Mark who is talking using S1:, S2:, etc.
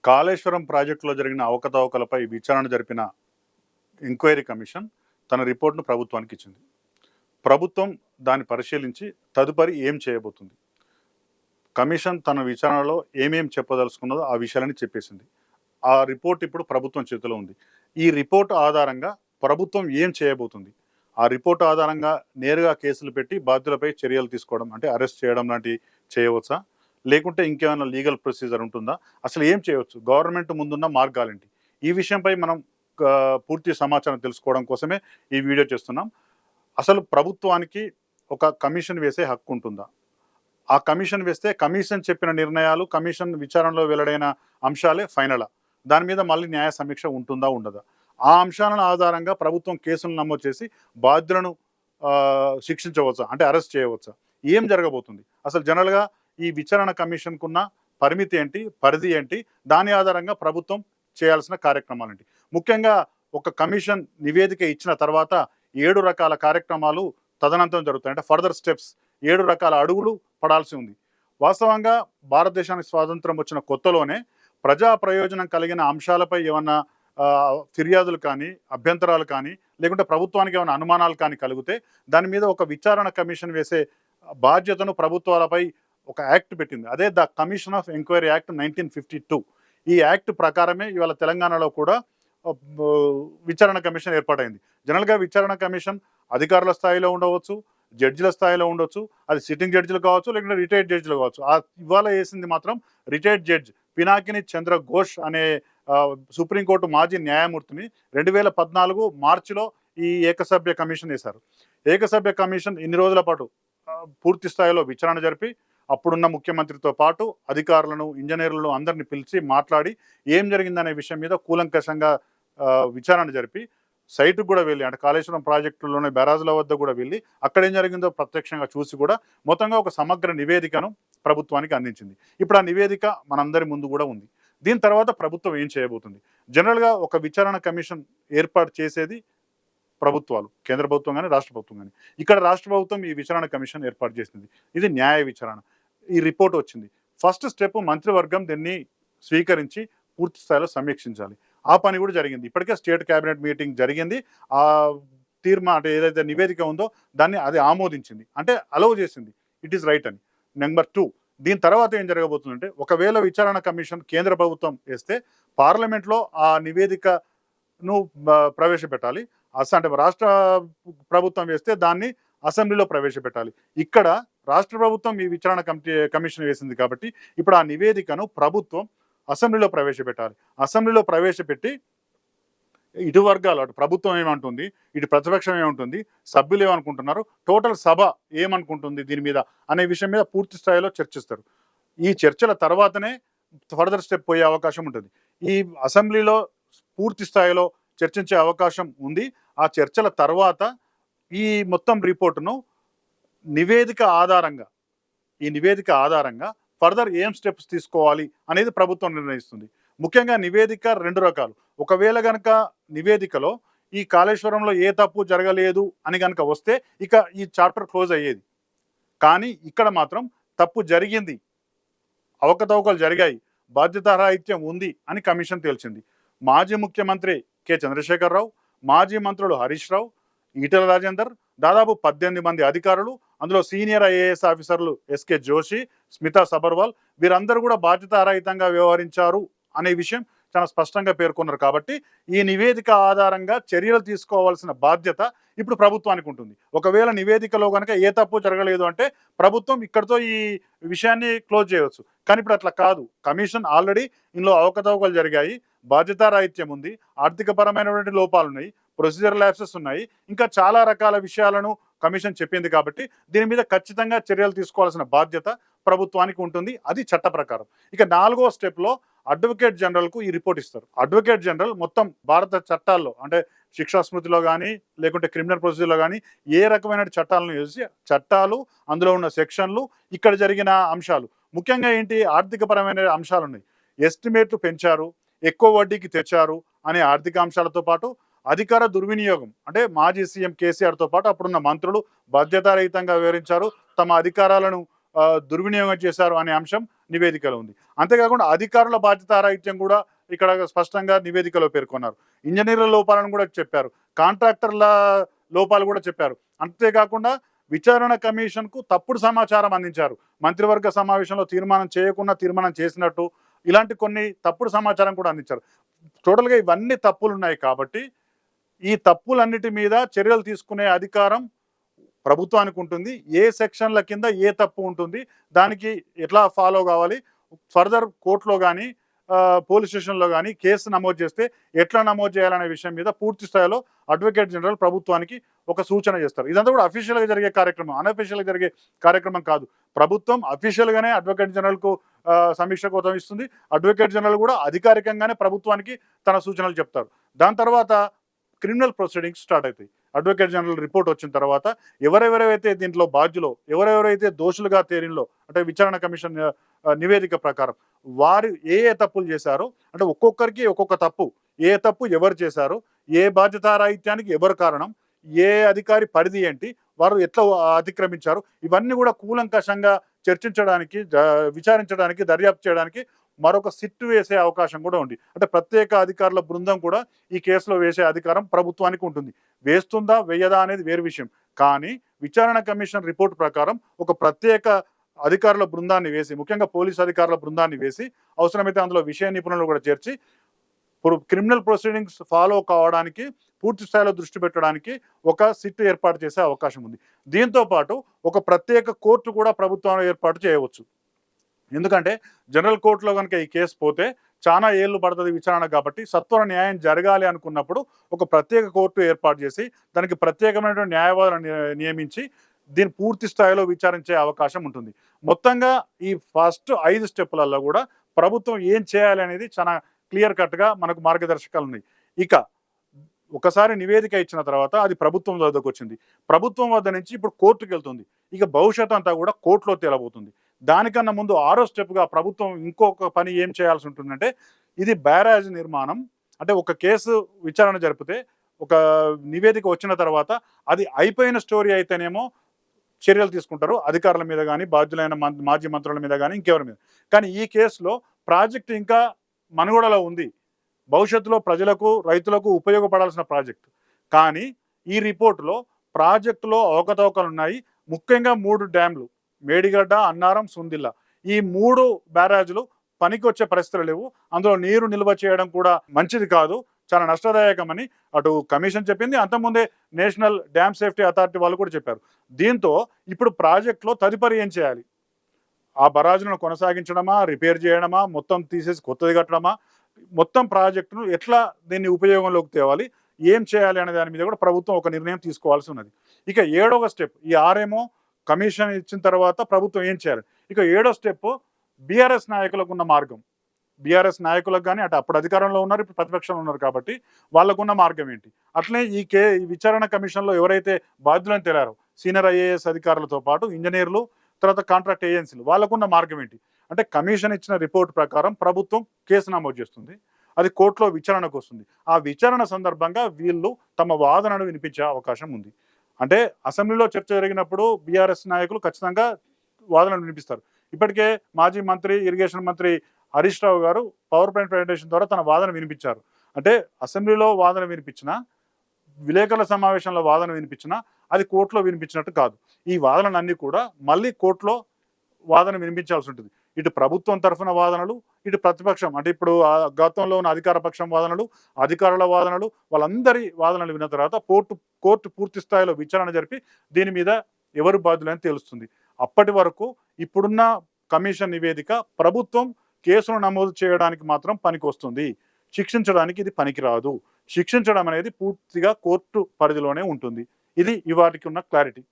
S1: కాళేశ్వరం ప్రాజెక్టులో జరిగిన అవకతవకలపై విచారణ జరిపిన ఎంక్వైరీ కమిషన్ తన రిపోర్ట్ను ప్రభుత్వానికి ఇచ్చింది. ప్రభుత్వం దాన్ని పరిశీలించి తదుపరి ఏం చేయబోతుంది. కమిషన్ తన విచారణలో ఏమేం చెప్పదలుచుకున్నదో ఆ విషయాలని చెప్పేసింది. ఆ రిపోర్ట్ ఇప్పుడు ప్రభుత్వం చేతిలో ఉంది. ఈ రిపోర్ట్ ఆధారంగా ప్రభుత్వం ఏం చేయబోతుంది, ఆ రిపోర్ట్ ఆధారంగా నేరుగా కేసులు పెట్టి బాధ్యులపై చర్యలు తీసుకోవడం అంటే అరెస్ట్ చేయడం లాంటివి చేయవచ్చా, లేకుంటే ఇంకేమైనా లీగల్ ప్రొసీజర్ ఉంటుందా, అసలు ఏం చేయవచ్చు, గవర్నమెంట్ ముందున్న మార్గాలేంటి, ఈ విషయంపై మనం పూర్తి సమాచారం తెలుసుకోవడం కోసమే ఈ వీడియో చేస్తున్నాం. అసలు ప్రభుత్వానికి ఒక కమిషన్ వేసే హక్కు ఉంటుందా, ఆ కమిషన్ వేస్తే కమిషన్ చెప్పిన నిర్ణయాలు కమిషన్ విచారణలో వెల్లడైన అంశాలే ఫైనలా, దాని మీద మళ్ళీ న్యాయ సమీక్ష ఉంటుందా ఉండదా, ఆ అంశాలను ఆధారంగా ప్రభుత్వం కేసులు నమోదు చేసి బాధ్యులను శిక్షించవచ్చా అంటే అరెస్ట్ చేయవచ్చా, ఏం జరగబోతుంది, అసలు జనరల్గా ఈ విచారణ కమిషన్కున్న పరిమితి ఏంటి, పరిధి ఏంటి, దాని ఆధారంగా ప్రభుత్వం చేయాల్సిన కార్యక్రమాలు ఏంటి. ముఖ్యంగా ఒక కమిషన్ నివేదిక ఇచ్చిన తర్వాత 7 రకాల కార్యక్రమాలు తదనంతరం జరుగుతాయి. అంటే ఫర్దర్ స్టెప్స్ 7 రకాల అడుగులు పడాల్సి ఉంది. వాస్తవంగా భారతదేశానికి స్వాతంత్రం వచ్చిన కొత్తలోనే ప్రజా ప్రయోజనం కలిగిన అంశాలపై ఏమన్నా ఫిర్యాదులు కానీ, అభ్యంతరాలు కానీ, లేకుంటే ప్రభుత్వానికి ఏమైనా అనుమానాలు కానీ కలిగితే దాని మీద ఒక విచారణ కమిషన్ వేసే బాధ్యతను ప్రభుత్వాలపై ఒక యాక్ట్ పెట్టింది. అదే the commission of enquiry act 1952. ఈ యాక్ట్ ప్రకారమే ఇవాళ తెలంగాణలో కూడా విచారణ కమిషన్ ఏర్పాటైంది. జనరల్గా విచారణ కమిషన్ అధికారుల స్థాయిలో ఉండవచ్చు, జడ్జిల స్థాయిలో ఉండొచ్చు, అది సిట్టింగ్ జడ్జిలు కావచ్చు, లేకుంటే రిటైర్డ్ జడ్జిలు కావచ్చు. ఇవాళ వేసింది మాత్రం రిటైర్డ్ జడ్జ్ పినాకిని చంద్ర ఘోష్ అనే సుప్రీంకోర్టు మాజీ న్యాయమూర్తిని 2014 మార్చిలో ఈ ఏకసభ్య కమిషన్ వేశారు. ఏకసభ్య కమిషన్ ఇన్ని రోజుల పాటు పూర్తి స్థాయిలో విచారణ జరిపి అప్పుడున్న ముఖ్యమంత్రితో పాటు అధికారులను, ఇంజనీర్లను అందరినీ పిలిచి మాట్లాడి ఏం జరిగిందనే విషయం మీద కూలంకషంగా విచారణ జరిపి సైటుకు కూడా వెళ్ళి, అంటే కాళేశ్వరం ప్రాజెక్టులోనే బ్యారాజుల వద్ద కూడా వెళ్ళి అక్కడ ఏం జరిగిందో ప్రత్యక్షంగా చూసి కూడా మొత్తంగా ఒక సమగ్ర నివేదికను ప్రభుత్వానికి అందించింది. ఇప్పుడు ఆ నివేదిక మనందరి ముందు కూడా ఉంది. దీని తర్వాత ప్రభుత్వం ఏం చేయబోతుంది. జనరల్గా ఒక విచారణ కమిషన్ ఏర్పాటు చేసేది ప్రభుత్వాలు, కేంద్ర ప్రభుత్వం కానీ రాష్ట్ర ప్రభుత్వం కానీ. ఇక్కడ రాష్ట్ర ప్రభుత్వం ఈ విచారణ కమిషన్ ఏర్పాటు చేసింది. ఇది న్యాయ విచారణ. ఈ రిపోర్ట్ వచ్చింది. ఫస్ట్ స్టెప్ మంత్రివర్గం దీన్ని స్వీకరించి పూర్తి స్థాయిలో సమీక్షించాలి. ఆ పని కూడా జరిగింది. ఇప్పటికే స్టేట్ క్యాబినెట్ మీటింగ్ జరిగింది. ఆ అంటే ఏదైతే నివేదిక ఉందో దాన్ని అది ఆమోదించింది, అంటే అలౌ చేసింది, ఇట్ ఈస్ రైట్ అని. నెంబర్ 2, దీని తర్వాత ఏం జరగబోతుందంటే ఒకవేళ విచారణ కమిషన్ కేంద్ర ప్రభుత్వం వేస్తే పార్లమెంట్లో ఆ నివేదికను ప్రవేశపెట్టాలి. అంటే రాష్ట్ర ప్రభుత్వం వేస్తే దాన్ని అసెంబ్లీలో ప్రవేశపెట్టాలి. ఇక్కడ రాష్ట్ర ప్రభుత్వం ఈ విచారణ కమిషన్ వేసింది కాబట్టి ఇప్పుడు ఆ నివేదికను ప్రభుత్వం అసెంబ్లీలో ప్రవేశపెట్టాలి. అసెంబ్లీలో ప్రవేశపెట్టి ఇటు వర్గాలు, అటు ప్రభుత్వం ఏమంటుంది, ఇటు ప్రతిపక్షం ఏమంటుంది, సభ్యులు ఏమనుకుంటున్నారు, టోటల్ సభ ఏమనుకుంటుంది దీని మీద అనే విషయం మీద పూర్తి స్థాయిలో చర్చిస్తారు. ఈ చర్చల తర్వాతనే ఫర్దర్ స్టెప్ పోయే అవకాశం ఉంటుంది. ఈ అసెంబ్లీలో పూర్తి స్థాయిలో చర్చించే అవకాశం ఉంది. ఆ చర్చల తర్వాత ఈ మొత్తం రిపోర్టును నివేదిక ఆధారంగా ఫర్దర్ ఏం స్టెప్స్ తీసుకోవాలి అనేది ప్రభుత్వం నిర్ణయిస్తుంది. ముఖ్యంగా నివేదిక 2 రకాలు. ఒకవేళ గనక నివేదికలో ఈ కాళేశ్వరంలో ఏ తప్పు జరగలేదు అని కనుక వస్తే ఇక ఈ చాప్టర్ క్లోజ్ అయ్యేది. కానీ ఇక్కడ మాత్రం తప్పు జరిగింది, అవకతవకలు జరిగాయి, బాధ్యతారాహిత్యం ఉంది అని కమిషన్ తేల్చింది. మాజీ ముఖ్యమంత్రి కె చంద్రశేఖరరావు, మాజీ మంత్రులు హరీష్ రావు, ఈటెల రాజేందర్, దాదాపు 18 మంది అధికారులు, అందులో సీనియర్ ఐఏఎస్ ఆఫీసర్లు ఎస్కే జోషి, స్మితా సబర్వాల్, వీరందరూ కూడా బాధ్యతారహితంగా వ్యవహరించారు అనే విషయం చాలా స్పష్టంగా పేర్కొన్నారు. కాబట్టి ఈ నివేదిక ఆధారంగా చర్యలు తీసుకోవాల్సిన బాధ్యత ఇప్పుడు ప్రభుత్వానికి ఉంటుంది. ఒకవేళ నివేదికలో కనుక ఏ తప్పు జరగలేదు అంటే ప్రభుత్వం ఇక్కడితో ఈ విషయాన్ని క్లోజ్ చేయవచ్చు. కానీ ఇప్పుడు అట్లా కాదు. కమిషన్ ఆల్రెడీ ఇందులో అవకతవకలు జరిగాయి, బాధ్యతారాహిత్యం ఉంది, ఆర్థికపరమైనటువంటి లోపాలు ఉన్నాయి, ప్రొసీజర్ ల్యాప్సెస్ ఉన్నాయి, ఇంకా చాలా రకాల విషయాలను కమిషన్ చెప్పింది. కాబట్టి దీని మీద ఖచ్చితంగా చర్యలు తీసుకోవాల్సిన బాధ్యత ప్రభుత్వానికి ఉంటుంది. అది చట్ట ప్రకారం. ఇక 4వ స్టెప్లో అడ్వకేట్ జనరల్కు ఈ రిపోర్ట్ ఇస్తారు. అడ్వకేట్ జనరల్ మొత్తం భారత చట్టాల్లో, అంటే శిక్షా స్మృతిలో కానీ లేకుంటే క్రిమినల్ ప్రొసీజర్లో కానీ ఏ రకమైన చట్టాలను చూసి చట్టాలు, అందులో ఉన్న సెక్షన్లు, ఇక్కడ జరిగిన అంశాలు, ముఖ్యంగా ఏంటి ఆర్థికపరమైన అంశాలు ఉన్నాయి. ఎస్టిమేట్లు పెంచారు, ఎక్కువ వడ్డీకి తెచ్చారు అనే ఆర్థిక అంశాలతో పాటు అధికార దుర్వినియోగం, అంటే మాజీ సీఎం కేసీఆర్తో పాటు అప్పుడున్న మంత్రులు బాధ్యతారహితంగా వివరించారు, తమ అధికారాలను దుర్వినియోగం చేశారు అనే అంశం నివేదికలో ఉంది. అంతేకాకుండా అధికారుల బాధ్యతారాహిత్యం కూడా ఇక్కడ స్పష్టంగా నివేదికలో పేర్కొన్నారు. ఇంజనీర్ల లోపాలను కూడా చెప్పారు. కాంట్రాక్టర్ల లోపాలు కూడా చెప్పారు. అంతేకాకుండా విచారణ కమిషన్కు తప్పుడు సమాచారం అందించారు. మంత్రివర్గ సమావేశంలో తీర్మానం చేయకుండా తీర్మానం చేసినట్టు ఇలాంటి కొన్ని తప్పుడు సమాచారం కూడా అందించారు. టోటల్గా ఇవన్నీ తప్పులున్నాయి కాబట్టి ఈ తప్పులన్నిటి మీద చర్యలు తీసుకునే అధికారం ప్రభుత్వానికి ఉంటుంది. ఏ సెక్షన్ల కింద ఏ తప్పు ఉంటుంది, దానికి ఎట్లా ఫాలో కావాలి, ఫర్దర్ కోర్టులో కానీ పోలీస్ స్టేషన్లో కానీ కేసు నమోదు చేస్తే ఎట్లా నమోదు చేయాలనే విషయం మీద పూర్తి స్థాయిలో అడ్వకేట్ జనరల్ ప్రభుత్వానికి ఒక సూచన చేస్తారు. ఇదంతా కూడా అఫీషియల్గా జరిగే కార్యక్రమం, అన్అఫీషియల్గా జరిగే కార్యక్రమం కాదు. ప్రభుత్వం అఫీషియల్గానే అడ్వకేట్ జనరల్కు సమీక్ష కోసం ఇస్తుంది. అడ్వకేట్ జనరల్ కూడా అధికారికంగానే ప్రభుత్వానికి తన సూచనలు చెప్తారు. దాని తర్వాత క్రిమినల్ ప్రొసీడింగ్స్ స్టార్ట్ అవుతాయి. అడ్వకేట్ జనరల్ రిపోర్ట్ వచ్చిన తర్వాత ఎవరెవరైతే దీంట్లో బాధ్యులో, ఎవరెవరైతే దోషులుగా తేలినలో, అంటే విచారణ కమిషన్ నివేదిక ప్రకారం వారు ఏ ఏ తప్పులు చేశారో, అంటే ఒక్కొక్కరికి ఒక్కొక్క తప్పు, ఏ తప్పు ఎవరు చేశారు, ఏ బాధ్యతారాహిత్యానికి ఎవరు కారణం, ఏ అధికారి పరిధి ఏంటి, వారు ఎట్లా అతిక్రమించారు, ఇవన్నీ కూడా కూలంకషంగా చర్చించడానికి, విచారించడానికి, దర్యాప్తు చేయడానికి మరొక సిట్టు వేసే అవకాశం కూడా ఉంది. అంటే ప్రత్యేక అధికారుల బృందం కూడా ఈ కేసులో వేసే అధికారం ప్రభుత్వానికి ఉంటుంది. వేస్తుందా వేయదా అనేది వేరు విషయం. కానీ విచారణ కమిషన్ రిపోర్ట్ ప్రకారం ఒక ప్రత్యేక అధికారుల బృందాన్ని వేసి, ముఖ్యంగా పోలీసు అధికారుల బృందాన్ని వేసి, అవసరమైతే అందులో విషయ నిపుణులు కూడా చేర్చి క్రిమినల్ ప్రొసీడింగ్స్ ఫాలో కావడానికి పూర్తి స్థాయిలో దృష్టి పెట్టడానికి ఒక సిట్ ఏర్పాటు చేసే అవకాశం ఉంది. దీంతో పాటు ఒక ప్రత్యేక కోర్టు కూడా ప్రభుత్వం ఏర్పాటు చేయవచ్చు. ఎందుకంటే జనరల్ కోర్టులో కనుక ఈ కేసు పోతే చాలా ఏళ్ళు పడుతుంది విచారణ కాబట్టి సత్వర న్యాయం జరగాలి అనుకున్నప్పుడు ఒక ప్రత్యేక కోర్టు ఏర్పాటు చేసి దానికి ప్రత్యేకమైనటువంటి న్యాయవాదులను నియమించి దీన్ని పూర్తి స్థాయిలో విచారించే అవకాశం ఉంటుంది. మొత్తంగా ఈ ఫస్ట్ 5 స్టెప్పులలో కూడా ప్రభుత్వం ఏం చేయాలి అనేది చాలా క్లియర్ కట్గా మనకు మార్గదర్శకాలు ఉన్నాయి. ఇక ఒకసారి నివేదిక ఇచ్చిన తర్వాత అది ప్రభుత్వం వద్దకు వచ్చింది. ప్రభుత్వం వద్ద నుంచి ఇప్పుడు కోర్టుకు వెళ్తుంది. ఇక భవిష్యత్ అంతా కూడా కోర్టులో తేలబోతుంది. దానికన్నా ముందు 6వ స్టెప్గా ప్రభుత్వం ఇంకొక పని ఏం చేయాల్సి ఉంటుందంటే, ఇది బ్యారేజ్ నిర్మాణం, అంటే ఒక కేసు విచారణ జరిపితే ఒక నివేదిక వచ్చిన తర్వాత అది అయిపోయిన స్టోరీ అయితేనేమో చర్యలు తీసుకుంటారు అధికారుల మీద కానీ, బాధ్యులైన మాజీ మంత్రుల మీద కానీ, ఇంకెవరి మీద. కానీ ఈ కేసులో ప్రాజెక్టు ఇంకా మనుగడలో ఉంది. భవిష్యత్తులో ప్రజలకు, రైతులకు ఉపయోగపడాల్సిన ప్రాజెక్టు. కానీ ఈ రిపోర్టులో ప్రాజెక్టులో అవకతవకలు ఉన్నాయి. ముఖ్యంగా 3 డ్యామ్లు, మేడిగడ్డ, అన్నారం, సుందిల్ల, ఈ 3 బ్యారేజ్లు పనికి వచ్చే పరిస్థితులు లేవు. అందులో నీరు నిల్వ చేయడం కూడా మంచిది కాదు, చాలా నష్టదాయకమని అటు కమిషన్ చెప్పింది. అంతకుముందే నేషనల్ డ్యామ్ సేఫ్టీ అథారిటీ వాళ్ళు కూడా చెప్పారు. దీంతో ఇప్పుడు ప్రాజెక్టులో తదుపరి ఏం చేయాలి? ఆ బరాజులను కొనసాగించడమా, రిపేర్ చేయడమా, మొత్తం తీసేసి కొత్తది కట్టడమా, మొత్తం ప్రాజెక్టును ఎట్లా దీన్ని ఉపయోగంలోకి తేవాలి, ఏం చేయాలి అనే దాని మీద కూడా ప్రభుత్వం ఒక నిర్ణయం తీసుకోవాల్సి ఉన్నది. ఇక 7వ స్టెప్, ఈ 6 కమిషన్ ఇచ్చిన తర్వాత ప్రభుత్వం ఏం చేయాలి. ఇక 7వ స్టెప్ బీఆర్ఎస్ నాయకులకు ఉన్న మార్గం. బీఆర్ఎస్ నాయకులకు కానీ, అటు అప్పుడు అధికారంలో ఉన్నారు, ఇప్పుడు ప్రతిపక్షంలో ఉన్నారు కాబట్టి వాళ్ళకున్న మార్గం ఏంటి. అట్లనే ఈ విచారణ కమిషన్లో ఎవరైతే బాధ్యులను తేలారో సీనియర్ ఐఏఎస్ అధికారులతో పాటు ఇంజనీర్లు, తర్వాత కాంట్రాక్ట్ ఏజెన్సీలు, వాళ్ళకున్న మార్గం ఏంటి అంటే, కమిషన్ ఇచ్చిన రిపోర్ట్ ప్రకారం ప్రభుత్వం కేసు నమోదు చేస్తుంది, అది కోర్టులో విచారణకు వస్తుంది. ఆ విచారణ సందర్భంగా వీళ్ళు తమ వాదనను వినిపించే అవకాశం ఉంది. అంటే అసెంబ్లీలో చర్చ జరిగినప్పుడు బీఆర్ఎస్ నాయకులు ఖచ్చితంగా వాదనలు వినిపిస్తారు. ఇప్పటికే మాజీ మంత్రి, ఇరిగేషన్ మంత్రి హరీష్ రావు గారు పవర్ పాయింట్ ప్రజెంటేషన్ ద్వారా తన వాదన వినిపించారు. అంటే అసెంబ్లీలో వాదన వినిపించినా, విలేకరుల సమావేశంలో వాదన వినిపించినా అది కోర్టులో వినిపించినట్టు కాదు. ఈ వాదనలన్నీ కూడా మళ్ళీ కోర్టులో వాదన వినిపించాల్సి ఉంటుంది. ఇటు ప్రభుత్వం తరఫున వాదనలు, ఇటు ప్రతిపక్షం, అంటే ఇప్పుడు గతంలో ఉన్న అధికార పక్షం వాదనలు, అధికారుల వాదనలు, వాళ్ళందరి వాదనలు విన్న తర్వాత కోర్టు పూర్తి స్థాయిలో విచారణ జరిపి దీని మీద ఎవరు బాధ్యులని తెలుస్తుంది. అప్పటి వరకు ఇప్పుడున్న కమిషన్ నివేదిక ప్రభుత్వం కేసును నమోదు చేయడానికి మాత్రం పనికి వస్తుంది, శిక్షించడానికి ఇది పనికిరాదు. శిక్షించడం అనేది పూర్తిగా కోర్టు పరిధిలోనే ఉంటుంది. ఇది ఇవాటికి ఉన్న క్లారిటీ.